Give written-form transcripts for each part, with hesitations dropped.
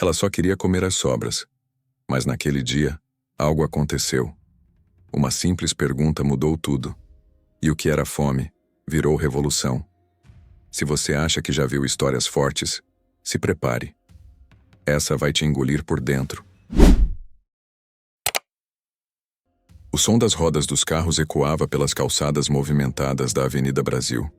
Ela só queria comer as sobras. Mas naquele dia, algo aconteceu. Uma simples pergunta mudou tudo. E o que era fome virou revolução. Se você acha que já viu histórias fortes, se prepare. Essa vai te engolir por dentro. O som das rodas dos carros ecoava pelas calçadas movimentadas da Avenida Brasil.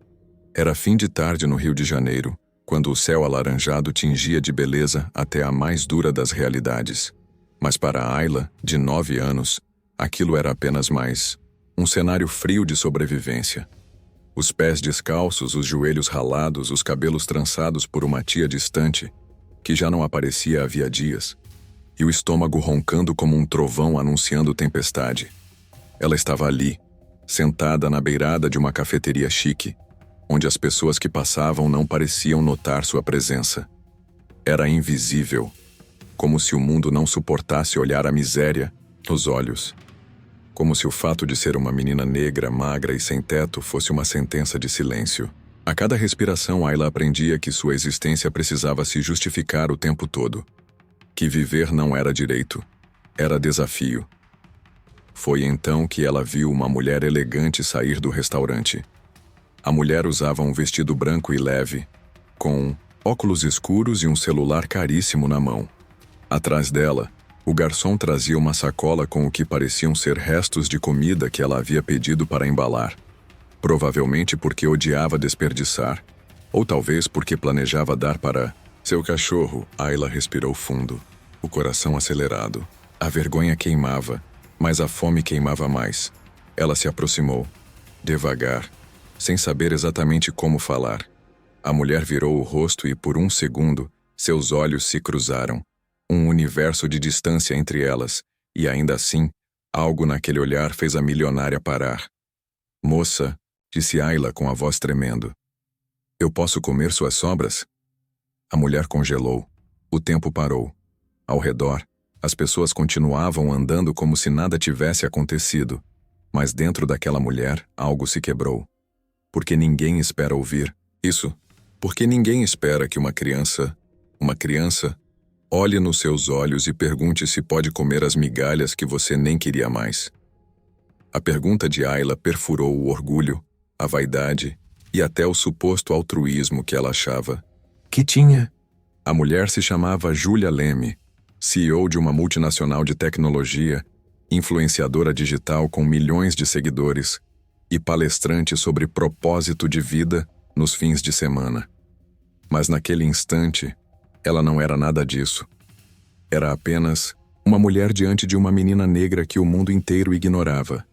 Era fim de tarde no Rio de Janeiro, quando o céu alaranjado tingia de beleza até a mais dura das realidades. Mas para Ayla, de 9 anos, aquilo era apenas mais um cenário frio de sobrevivência. Os pés descalços, os joelhos ralados, os cabelos trançados por uma tia distante, que já não aparecia havia dias, e o estômago roncando como um trovão anunciando tempestade. Ela estava ali, sentada na beirada de uma cafeteria chique, onde as pessoas que passavam não pareciam notar sua presença. Era invisível, como se o mundo não suportasse olhar a miséria nos olhos. Como se o fato de ser uma menina negra, magra e sem teto fosse uma sentença de silêncio. A cada respiração, Ayla aprendia que sua existência precisava se justificar o tempo todo. Que viver não era direito, era desafio. Foi então que ela viu uma mulher elegante sair do restaurante. A mulher usava um vestido branco e leve, com óculos escuros e um celular caríssimo na mão. Atrás dela, o garçom trazia uma sacola com o que pareciam ser restos de comida que ela havia pedido para embalar. Provavelmente porque odiava desperdiçar, ou talvez porque planejava dar para seu cachorro. Ayla respirou fundo, o coração acelerado. A vergonha queimava, mas a fome queimava mais. Ela se aproximou, devagar, sem saber exatamente como falar. A mulher virou o rosto e, por um segundo, seus olhos se cruzaram. Um universo de distância entre elas, e ainda assim, algo naquele olhar fez a milionária parar. "Moça", disse Ayla com a voz tremendo. "Eu posso comer suas sobras?" A mulher congelou. O tempo parou. Ao redor, as pessoas continuavam andando como se nada tivesse acontecido. Mas dentro daquela mulher, algo se quebrou. Porque ninguém espera ouvir isso. Porque ninguém espera que uma criança, olhe nos seus olhos e pergunte se pode comer as migalhas que você nem queria mais. A pergunta de Ayla perfurou o orgulho, a vaidade e até o suposto altruísmo que ela achava que tinha. A mulher se chamava Julia Leme, CEO de uma multinacional de tecnologia, influenciadora digital com milhões de seguidores e palestrante sobre propósito de vida nos fins de semana. Mas naquele instante, ela não era nada disso. Era apenas uma mulher diante de uma menina negra que o mundo inteiro ignorava.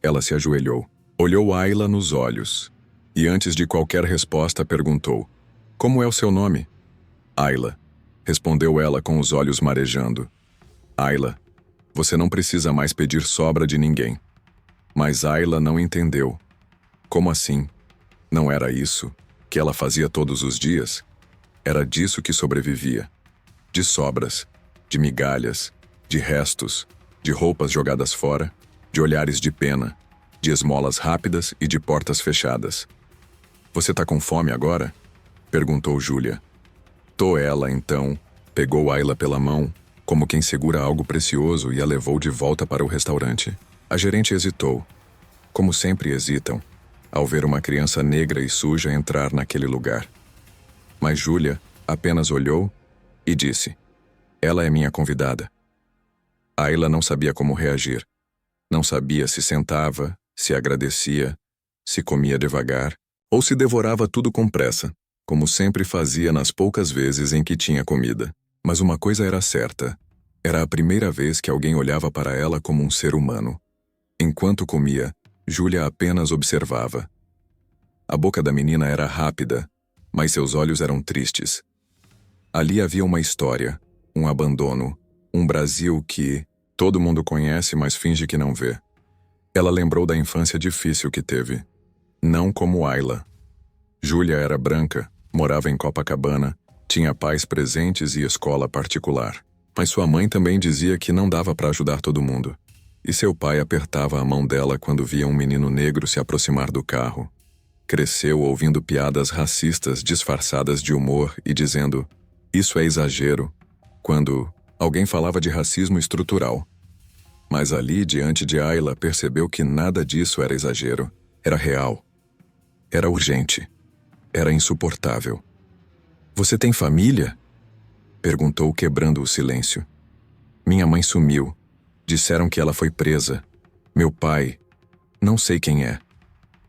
Ela se ajoelhou, olhou Ayla nos olhos e, antes de qualquer resposta, perguntou: "Como é o seu nome?" "Ayla", respondeu ela com os olhos marejando. "Ayla, você não precisa mais pedir sobra de ninguém." Mas Ayla não entendeu. Como assim? Não era isso que ela fazia todos os dias? Era disso que sobrevivia. De sobras, de migalhas, de restos, de roupas jogadas fora, de olhares de pena, de esmolas rápidas e de portas fechadas. "Você tá com fome agora?" perguntou Julia. Ela, então, pegou Ayla pela mão, como quem segura algo precioso, e a levou de volta para o restaurante. A gerente hesitou, como sempre hesitam, ao ver uma criança negra e suja entrar naquele lugar. Mas Julia apenas olhou e disse: "Ela é minha convidada." Ayla não sabia como reagir. Não sabia se sentava, se agradecia, se comia devagar, ou se devorava tudo com pressa, como sempre fazia nas poucas vezes em que tinha comida. Mas uma coisa era certa: era a primeira vez que alguém olhava para ela como um ser humano. Enquanto comia, Julia apenas observava. A boca da menina era rápida, mas seus olhos eram tristes. Ali havia uma história, um abandono, um Brasil que todo mundo conhece, mas finge que não vê. Ela lembrou da infância difícil que teve. Não como Ayla. Julia era branca, morava em Copacabana, tinha pais presentes e escola particular. Mas sua mãe também dizia que não dava para ajudar todo mundo. E seu pai apertava a mão dela quando via um menino negro se aproximar do carro. Cresceu ouvindo piadas racistas disfarçadas de humor e dizendo: "Isso é exagero", quando alguém falava de racismo estrutural. Mas ali, diante de Ayla, percebeu que nada disso era exagero. Era real. Era urgente. Era insuportável. "Você tem família?" perguntou, quebrando o silêncio. "Minha mãe sumiu. Disseram que ela foi presa. Meu pai, não sei quem é.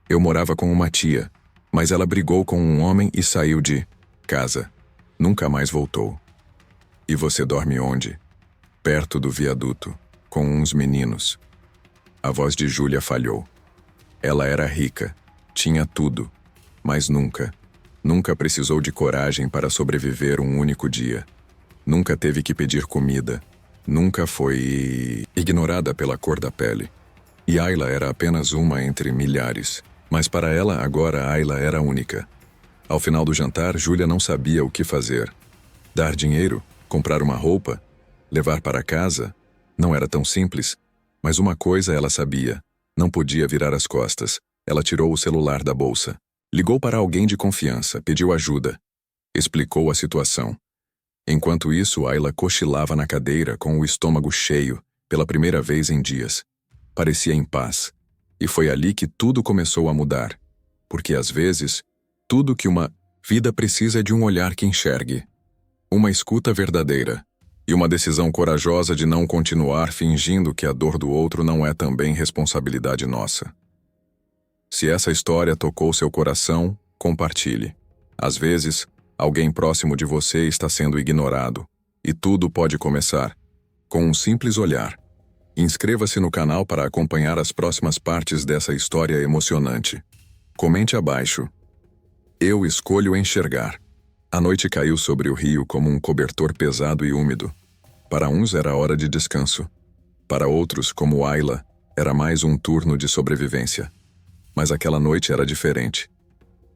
Eu morava com uma tia, mas ela brigou com um homem e saiu de casa. Nunca mais voltou." "E você dorme onde?" "Perto do viaduto, com uns meninos." A voz de Júlia falhou. Ela era rica, tinha tudo, mas nunca precisou de coragem para sobreviver um único dia. Nunca teve que pedir comida. Nunca foi ignorada pela cor da pele. E Ayla era apenas uma entre milhares. Mas para ela, agora, Ayla era única. Ao final do jantar, Júlia não sabia o que fazer. Dar dinheiro? Comprar uma roupa? Levar para casa? Não era tão simples. Mas uma coisa ela sabia. Não podia virar as costas. Ela tirou o celular da bolsa. Ligou para alguém de confiança, pediu ajuda. Explicou a situação. Enquanto isso, Ayla cochilava na cadeira com o estômago cheio, pela primeira vez em dias. Parecia em paz. E foi ali que tudo começou a mudar. Porque às vezes, tudo que uma vida precisa é de um olhar que enxergue. Uma escuta verdadeira. E uma decisão corajosa de não continuar fingindo que a dor do outro não é também responsabilidade nossa. Se essa história tocou seu coração, compartilhe. Às vezes, alguém próximo de você está sendo ignorado. E tudo pode começar com um simples olhar. Inscreva-se no canal para acompanhar as próximas partes dessa história emocionante. Comente abaixo. Eu escolho enxergar. A noite caiu sobre o rio como um cobertor pesado e úmido. Para uns era hora de descanso. Para outros, como Ayla, era mais um turno de sobrevivência. Mas aquela noite era diferente.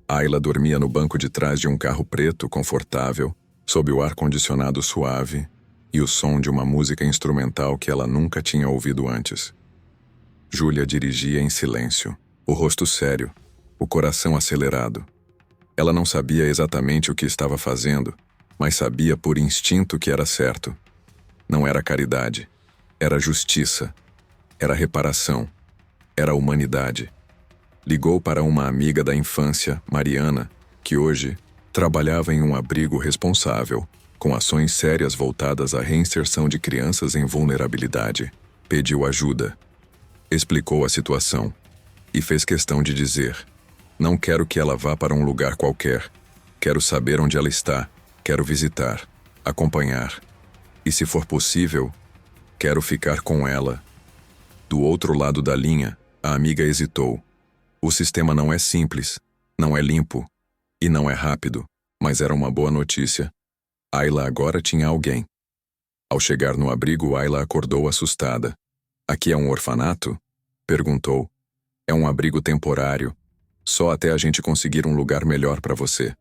Ayla dormia no banco de trás de um carro preto confortável, sob o ar-condicionado suave e o som de uma música instrumental que ela nunca tinha ouvido antes. Júlia dirigia em silêncio, o rosto sério, o coração acelerado. Ela não sabia exatamente o que estava fazendo, mas sabia por instinto que era certo. Não era caridade, era justiça, era reparação, era humanidade. Ligou para uma amiga da infância, Mariana, que hoje trabalhava em um abrigo responsável, com ações sérias voltadas à reinserção de crianças em vulnerabilidade. Pediu ajuda. Explicou a situação. E fez questão de dizer: "Não quero que ela vá para um lugar qualquer. Quero saber onde ela está. Quero visitar, acompanhar. E se for possível, quero ficar com ela." Do outro lado da linha, a amiga hesitou. O sistema não é simples, não é limpo e não é rápido, mas era uma boa notícia. Ayla agora tinha alguém. Ao chegar no abrigo, Ayla acordou assustada. "Aqui é um orfanato?" perguntou. "É um abrigo temporário. Só até a gente conseguir um lugar melhor para você."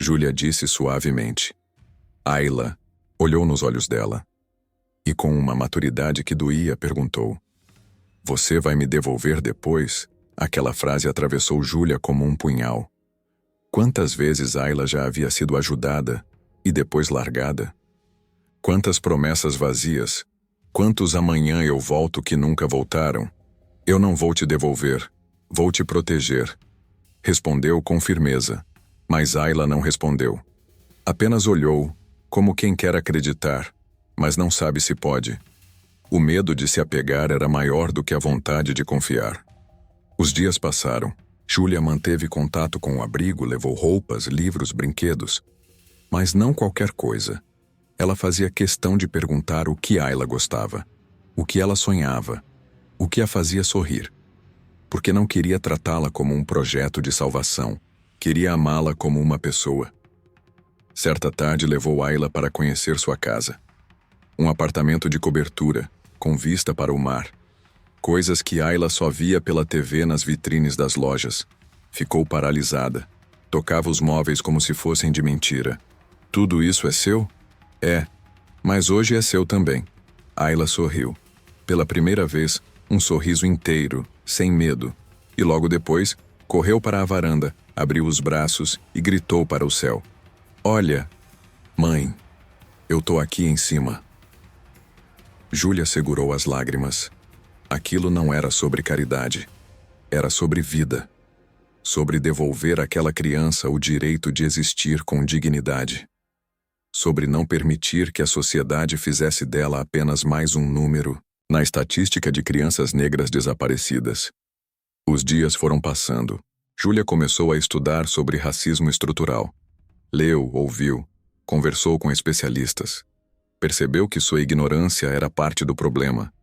Júlia disse suavemente. Ayla olhou nos olhos dela e, com uma maturidade que doía, perguntou: "Você vai me devolver depois?" Aquela frase atravessou Júlia como um punhal. Quantas vezes Ayla já havia sido ajudada e depois largada? Quantas promessas vazias? Quantos "amanhã eu volto" que nunca voltaram? "Eu não vou te devolver, vou te proteger", respondeu com firmeza. Mas Ayla não respondeu. Apenas olhou, como quem quer acreditar, mas não sabe se pode. O medo de se apegar era maior do que a vontade de confiar. Os dias passaram. Júlia manteve contato com o abrigo, levou roupas, livros, brinquedos. Mas não qualquer coisa. Ela fazia questão de perguntar o que Ayla gostava, o que ela sonhava, o que a fazia sorrir. Porque não queria tratá-la como um projeto de salvação, queria amá-la como uma pessoa. Certa tarde levou Ayla para conhecer sua casa. Um apartamento de cobertura, com vista para o mar. Coisas que Ayla só via pela TV nas vitrines das lojas. Ficou paralisada. Tocava os móveis como se fossem de mentira. "Tudo isso é seu?" "É, mas hoje é seu também." Ayla sorriu. Pela primeira vez, um sorriso inteiro, sem medo. E logo depois, correu para a varanda, abriu os braços e gritou para o céu: "Olha, mãe, Eu tô aqui em cima. Júlia segurou as lágrimas. Aquilo não era sobre caridade. Era sobre vida. Sobre devolver àquela criança o direito de existir com dignidade. Sobre não permitir que a sociedade fizesse dela apenas mais um número na estatística de crianças negras desaparecidas. Os dias foram passando. Júlia começou a estudar sobre racismo estrutural. Leu, ouviu, conversou com especialistas. Percebeu que sua ignorância era parte do problema,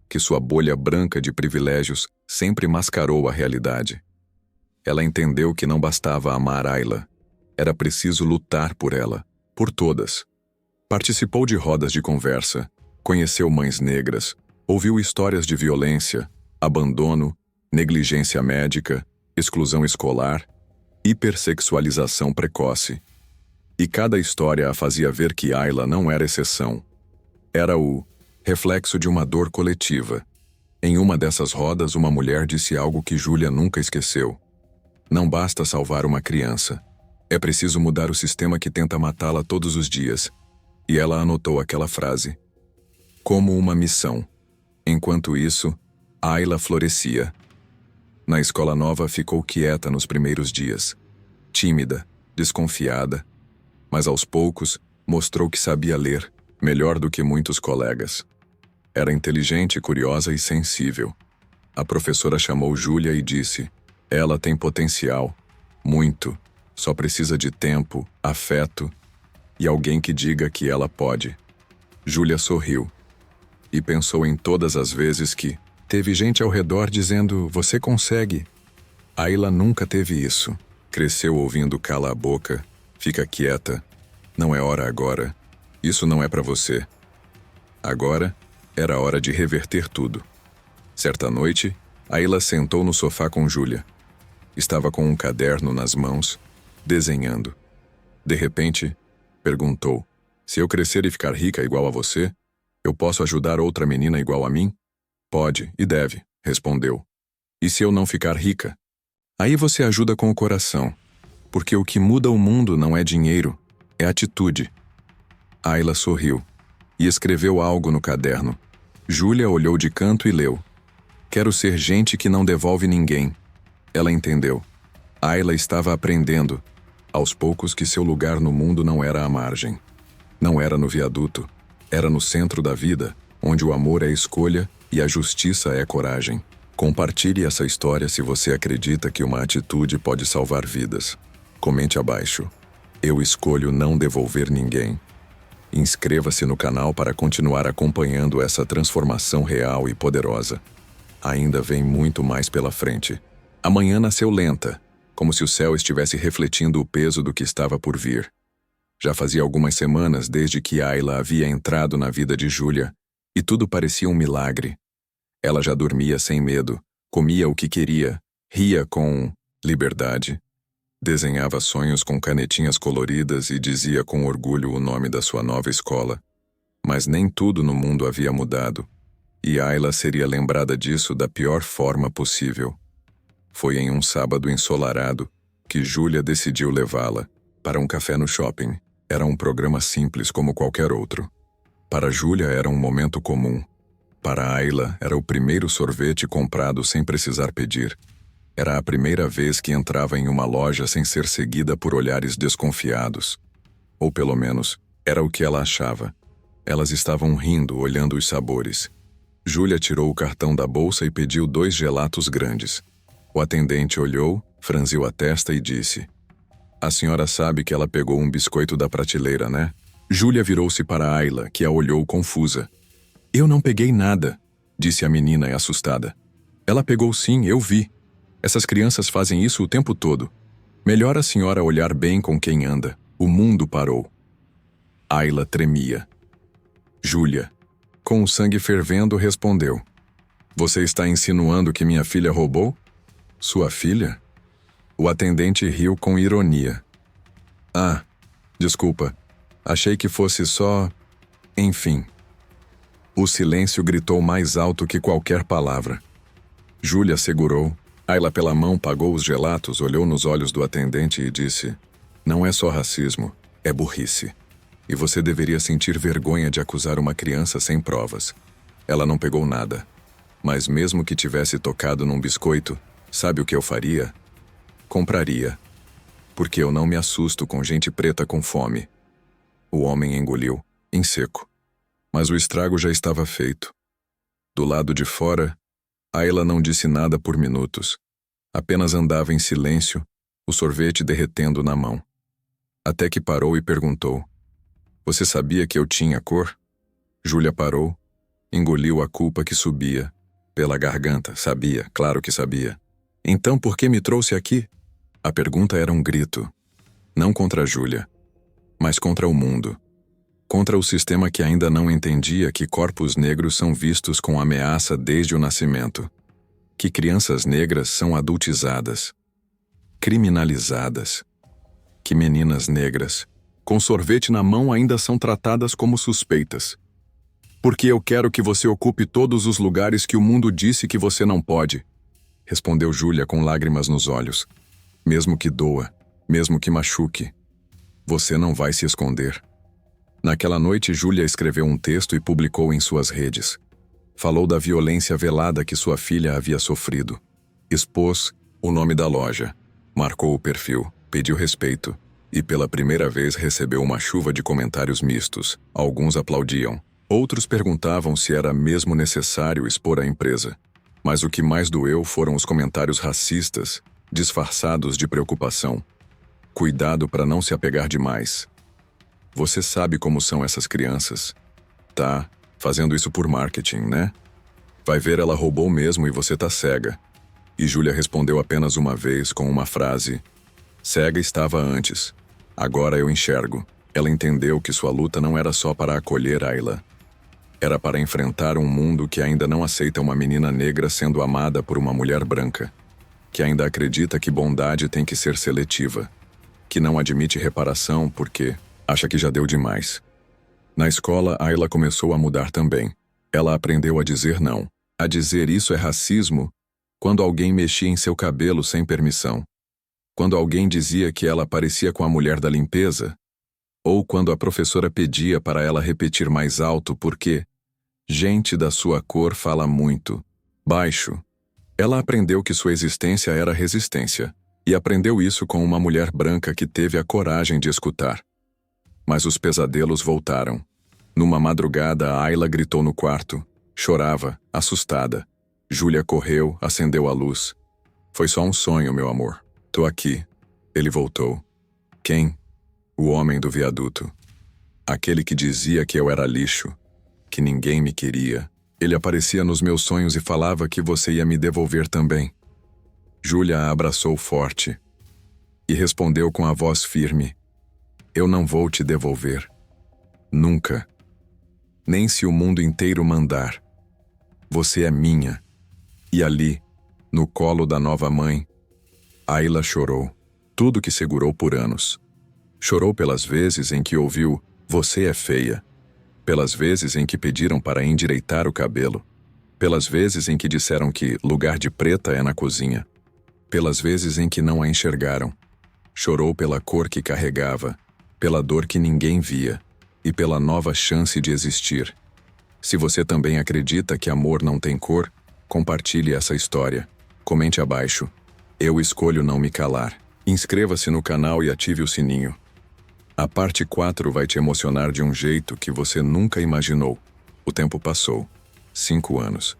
que sua bolha branca de privilégios sempre mascarou a realidade. Ela entendeu que não bastava amar Ayla. Era preciso lutar por ela, por todas. Participou de rodas de conversa, conheceu mães negras, ouviu histórias de violência, abandono, negligência médica, exclusão escolar, hipersexualização precoce. E cada história a fazia ver que Ayla não era exceção. Era o reflexo de uma dor coletiva. Em uma dessas rodas, uma mulher disse algo que Júlia nunca esqueceu. Não basta salvar uma criança. É preciso mudar o sistema que tenta matá-la todos os dias. E ela anotou aquela frase. Como uma missão. Enquanto isso, Ayla florescia. Na escola nova ficou quieta nos primeiros dias. Tímida, desconfiada. Mas aos poucos, mostrou que sabia ler, melhor do que muitos colegas. Era inteligente, curiosa e sensível. A professora chamou Júlia e disse: ela tem potencial, muito, só precisa de tempo, afeto e alguém que diga que ela pode. Júlia sorriu e pensou em todas as vezes que teve gente ao redor dizendo: você consegue. Ayla nunca teve isso. Cresceu ouvindo cala a boca, fica quieta, não é hora agora, isso não é para você. Agora era hora de reverter tudo. Certa noite, Ayla sentou no sofá com Júlia. Estava com um caderno nas mãos, desenhando. De repente, perguntou: se eu crescer e ficar rica igual a você, eu posso ajudar outra menina igual a mim? Pode e deve, respondeu. E se eu não ficar rica? Aí você ajuda com o coração, porque o que muda o mundo não é dinheiro, é atitude. Ayla sorriu e escreveu algo no caderno. Júlia olhou de canto e leu: quero ser gente que não devolve ninguém. Ela entendeu. Ayla estava aprendendo, aos poucos, que seu lugar no mundo não era à margem. Não era no viaduto, era no centro da vida, onde o amor é escolha e a justiça é coragem. Compartilhe essa história se você acredita que uma atitude pode salvar vidas. Comente abaixo. Eu escolho não devolver ninguém. Inscreva-se no canal para continuar acompanhando essa transformação real e poderosa. Ainda vem muito mais pela frente. Amanhã nasceu lenta, como se o céu estivesse refletindo o peso do que estava por vir. Já fazia algumas semanas desde que Ayla havia entrado na vida de Júlia, e tudo parecia um milagre. Ela já dormia sem medo, comia o que queria, ria com liberdade, desenhava sonhos com canetinhas coloridas e dizia com orgulho o nome da sua nova escola. Mas nem tudo no mundo havia mudado, e Ayla seria lembrada disso da pior forma possível. Foi em um sábado ensolarado que Júlia decidiu levá-la para um café no shopping. Era um programa simples como qualquer outro. Para Júlia era um momento comum. Para Ayla era o primeiro sorvete comprado sem precisar pedir. Era a primeira vez que entrava em uma loja sem ser seguida por olhares desconfiados. Ou pelo menos, era o que ela achava. Elas estavam rindo, olhando os sabores. Júlia tirou o cartão da bolsa e pediu 2 gelatos grandes. O atendente olhou, franziu a testa e disse: a senhora sabe que ela pegou um biscoito da prateleira, né? Júlia virou-se para Ayla, que a olhou confusa. Eu não peguei nada, disse a menina assustada. Ela pegou sim, eu vi. Essas crianças fazem isso o tempo todo. Melhor a senhora olhar bem com quem anda. O mundo parou. Ayla tremia. Júlia, com o sangue fervendo, respondeu: você está insinuando que minha filha roubou? Sua filha? O atendente riu com ironia. Ah, desculpa. Achei que fosse só... Enfim. O silêncio gritou mais alto que qualquer palavra. Júlia segurou. Ayla pela mão pagou os gelatos, olhou nos olhos do atendente e disse: não é só racismo, é burrice. E você deveria sentir vergonha de acusar uma criança sem provas. Ela não pegou nada. Mas mesmo que tivesse tocado num biscoito, sabe o que eu faria? Compraria. Porque eu não me assusto com gente preta com fome. O homem engoliu, em seco. Mas o estrago já estava feito. Do lado de fora, Ayla não disse nada por minutos. Apenas andava em silêncio, o sorvete derretendo na mão. Até que parou e perguntou: "Você sabia que eu tinha cor?" Júlia parou, engoliu a culpa que subia. Pela garganta, sabia, claro que sabia. "Então por que me trouxe aqui?" A pergunta era um grito. Não contra Júlia, mas contra o mundo. Contra o sistema que ainda não entendia que corpos negros são vistos com ameaça desde o nascimento. Que crianças negras são adultizadas, criminalizadas. Que meninas negras, com sorvete na mão, ainda são tratadas como suspeitas. "Porque eu quero que você ocupe todos os lugares que o mundo disse que você não pode", respondeu Júlia com lágrimas nos olhos. "Mesmo que doa, mesmo que machuque, você não vai se esconder." Naquela noite, Júlia escreveu um texto e publicou em suas redes. Falou da violência velada que sua filha havia sofrido. Expôs o nome da loja, marcou o perfil, pediu respeito e pela primeira vez recebeu uma chuva de comentários mistos. Alguns aplaudiam, outros perguntavam se era mesmo necessário expor a empresa. Mas o que mais doeu foram os comentários racistas, disfarçados de preocupação. "Cuidado para não se apegar demais. Você sabe como são essas crianças. Tá fazendo isso por marketing, né? Vai ver, ela roubou mesmo e você tá cega." E Júlia respondeu apenas uma vez com uma frase: "Cega estava antes. Agora eu enxergo." Ela entendeu que sua luta não era só para acolher Ayla. Era para enfrentar um mundo que ainda não aceita uma menina negra sendo amada por uma mulher branca. Que ainda acredita que bondade tem que ser seletiva. Que não admite reparação porque acha que já deu demais. Na escola, Ayla começou a mudar também. Ela aprendeu a dizer não. A dizer isso é racismo quando alguém mexia em seu cabelo sem permissão. Quando alguém dizia que ela parecia com a mulher da limpeza. Ou quando a professora pedia para ela repetir mais alto porque gente da sua cor fala muito baixo. Ela aprendeu que sua existência era resistência. E aprendeu isso com uma mulher branca que teve a coragem de escutar. Mas os pesadelos voltaram. Numa madrugada, Ayla gritou no quarto. Chorava, assustada. Júlia correu, acendeu a luz. "Foi só um sonho, meu amor. Tô aqui." Ele voltou. "Quem?" "O homem do viaduto. Aquele que dizia que eu era lixo, que ninguém me queria. Ele aparecia nos meus sonhos e falava que você ia me devolver também." Júlia a abraçou forte e respondeu com a voz firme: "Eu não vou te devolver. Nunca. Nem se o mundo inteiro mandar. Você é minha." E ali, no colo da nova mãe, Ayla chorou. Tudo que segurou por anos. Chorou pelas vezes em que ouviu "você é feia", pelas vezes em que pediram para endireitar o cabelo, pelas vezes em que disseram que lugar de preta é na cozinha, pelas vezes em que não a enxergaram. Chorou pela cor que carregava, pela dor que ninguém via e pela nova chance de existir. Se você também acredita que amor não tem cor, compartilhe essa história. Comente abaixo. Eu escolho não me calar. Inscreva-se no canal e ative o sininho. A parte 4 vai te emocionar de um jeito que você nunca imaginou. O tempo passou. 5 anos.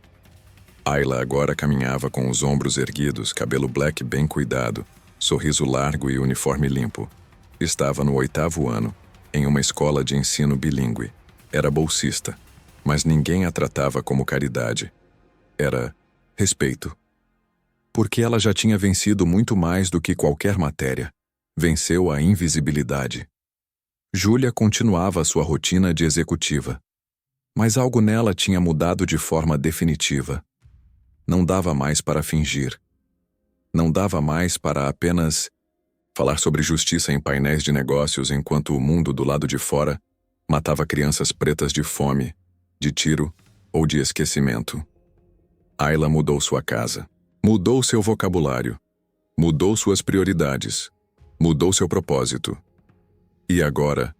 Ayla agora caminhava com os ombros erguidos, cabelo black bem cuidado, sorriso largo e uniforme limpo. Estava no 8º ano, em uma escola de ensino bilíngue. Era bolsista, mas ninguém a tratava como caridade. Era respeito. Porque ela já tinha vencido muito mais do que qualquer matéria. Venceu a invisibilidade. Júlia continuava sua rotina de executiva. Mas algo nela tinha mudado de forma definitiva. Não dava mais para fingir. Não dava mais para apenas falar sobre justiça em painéis de negócios enquanto o mundo do lado de fora matava crianças pretas de fome, de tiro ou de esquecimento. Ayla mudou sua casa. Mudou seu vocabulário. Mudou suas prioridades. Mudou seu propósito. E agora,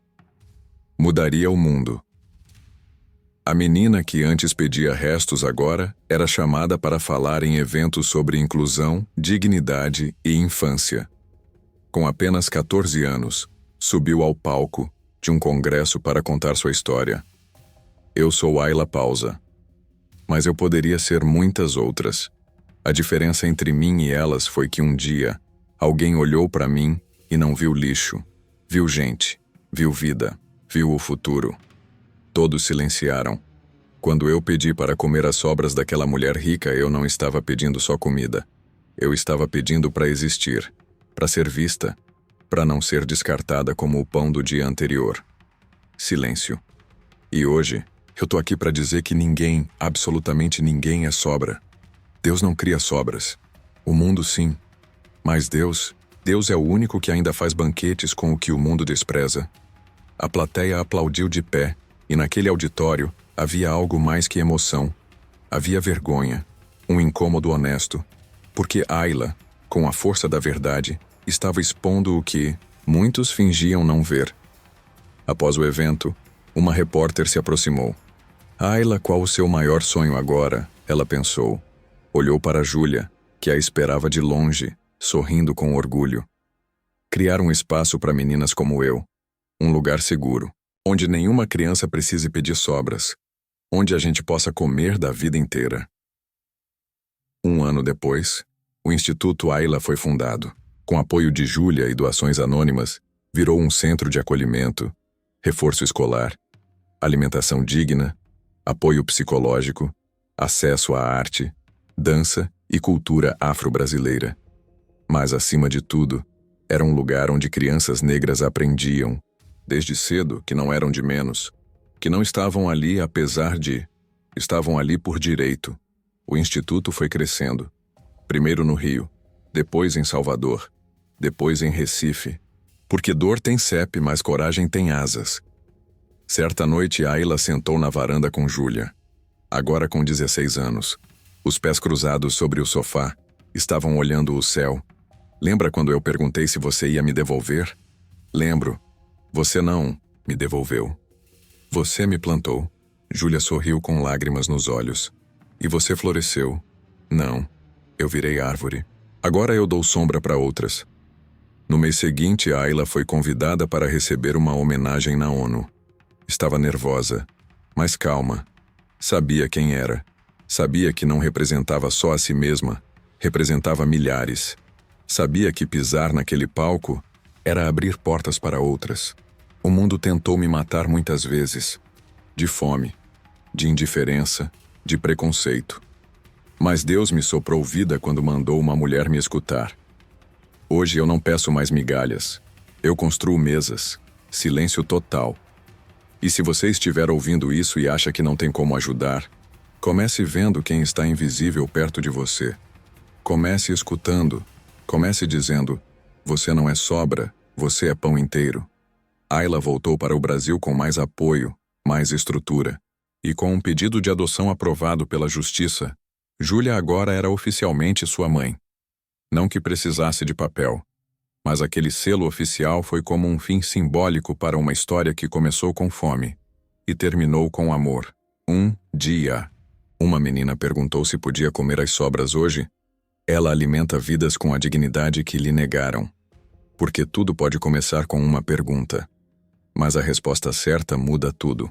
mudaria o mundo. A menina que antes pedia restos agora era chamada para falar em eventos sobre inclusão, dignidade e infância. Com apenas 14 anos, subiu ao palco de um congresso para contar sua história. Eu sou Ayla Pausa. Mas eu poderia ser muitas outras. A diferença entre mim e elas foi que um dia, alguém olhou para mim e não viu lixo. Viu gente, viu vida, viu o futuro. Todos silenciaram. Quando eu pedi para comer as sobras daquela mulher rica, eu não estava pedindo só comida. Eu estava pedindo para existir, para ser vista, para não ser descartada como o pão do dia anterior. Silêncio. E hoje, eu tô aqui para dizer que ninguém, absolutamente ninguém é sobra. Deus não cria sobras. O mundo sim. Mas Deus é o único que ainda faz banquetes com o que o mundo despreza. A plateia aplaudiu de pé, e naquele auditório havia algo mais que emoção. Havia vergonha, um incômodo honesto, porque Ayla, com a força da verdade, estava expondo o que muitos fingiam não ver. Após o evento, uma repórter se aproximou. Ayla, qual o seu maior sonho agora? Ela pensou. Olhou para Júlia, que a esperava de longe, sorrindo com orgulho. Criar um espaço para meninas como eu. Um lugar seguro, onde nenhuma criança precise pedir sobras. Onde a gente possa comer da vida inteira. Um ano depois, o Instituto Ayla foi fundado. Com apoio de Júlia e doações anônimas, virou um centro de acolhimento, reforço escolar, alimentação digna, apoio psicológico, acesso à arte, dança e cultura afro-brasileira. Mas, acima de tudo, era um lugar onde crianças negras aprendiam, desde cedo, que não eram de menos, que não estavam ali apesar de, estavam ali por direito. O Instituto foi crescendo, primeiro no Rio, depois em Salvador, depois em Recife, porque dor tem CEP, mas coragem tem asas. Certa noite, Ayla sentou na varanda com Júlia. Agora com 16 anos, os pés cruzados sobre o sofá, estavam olhando o céu. Lembra quando eu perguntei se você ia me devolver? Lembro. Você não me devolveu. Você me plantou. Júlia sorriu com lágrimas nos olhos. E você floresceu. Não. Eu virei árvore. Agora eu dou sombra para outras. No mês seguinte, Ayla foi convidada para receber uma homenagem na ONU. Estava nervosa, mas calma. Sabia quem era. Sabia que não representava só a si mesma, representava milhares. Sabia que pisar naquele palco era abrir portas para outras. O mundo tentou me matar muitas vezes. De fome, de indiferença, de preconceito. Mas Deus me soprou vida quando mandou uma mulher me escutar. Hoje eu não peço mais migalhas. Eu construo mesas. Silêncio total. E se você estiver ouvindo isso e acha que não tem como ajudar, comece vendo quem está invisível perto de você. Comece escutando. Comece dizendo, você não é sobra, você é pão inteiro. Ayla voltou para o Brasil com mais apoio, mais estrutura. E com um pedido de adoção aprovado pela Justiça, Júlia agora era oficialmente sua mãe. Não que precisasse de papel, mas aquele selo oficial foi como um fim simbólico para uma história que começou com fome e terminou com amor. Um dia, uma menina perguntou se podia comer as sobras hoje. Ela alimenta vidas com a dignidade que lhe negaram. Porque tudo pode começar com uma pergunta. Mas a resposta certa muda tudo.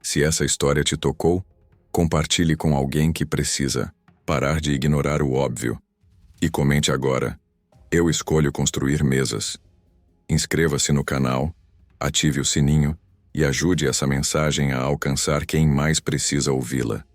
Se essa história te tocou, compartilhe com alguém que precisa parar de ignorar o óbvio. E comente agora. Eu escolho construir mesas. Inscreva-se no canal, ative o sininho e ajude essa mensagem a alcançar quem mais precisa ouvi-la.